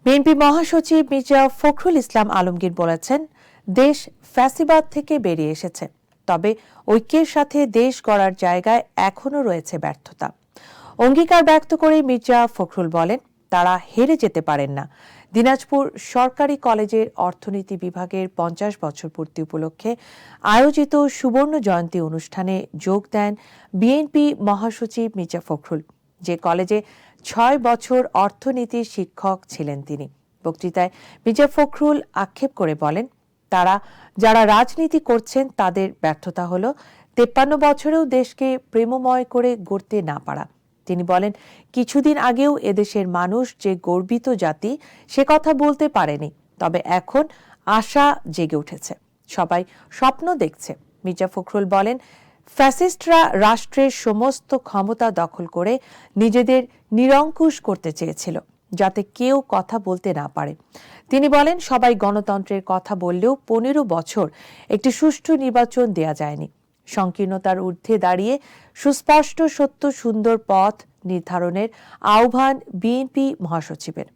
BNP মহাসচিব মির্জা ফখরুল ইসলাম আলমগীর বলেছেন, দেশ ফ্যাসিবাদ থেকে বেরিয়ে এসেছে, তবে ঐক্যের সাথে দেশ গড়ার জায়গায় এখনো রয়েছে ব্যর্থতা। অঙ্গীকার ব্যক্ত করে মির্জা ফখরুল বলেন, তারা হেরে যেতে পারেন না। দিনাজপুর সরকারি কলেজের অর্থনীতি বিভাগের 50 বছর পূর্তি উপলক্ষে আয়োজিত সুবর্ণ জয়ন্তী অনুষ্ঠানে যোগ দেন বিএনপি মহাসচিব মির্জা ফখরুল, যে কলেজে 6 বছর অর্থনীতির শিক্ষক ছিলেন তিনি। বক্তৃতায় মির্জা ফখরুল আক্ষেপ করে বলেন, যারা রাজনীতি করছেন তাদের ব্যর্থতা হলো 53 বছরেও দেশকে প্রেমময় করে গড়তে না পারা। তিনি বলেন, কিছুদিন আগেও এদেশের মানুষ যে গর্বিত জাতি সে কথা বলতে পারেনি, তবে এখন আশা জেগে উঠেছে, সবাই স্বপ্ন দেখছে। মির্জা ফখরুল বলেন, ফ্যাসিস্টরা রাষ্ট্রের সমস্ত ক্ষমতা দখল করে নিজেদের নিরঙ্কুশ করতে চেয়েছিল, যাতে কেউ কথা বলতে না পারে। তিনি বলেন, সবাই গণতন্ত্রের কথা বললেও 15 বছর একটি সুষ্ঠু নির্বাচন দেয়া যায়নি। সংকীর্ণতার ঊর্ধ্বে দাঁড়িয়ে সুস্পষ্ট সত্য সুন্দর পথ নির্ধারণের আহ্বান বিএনপি মহাসচিবের।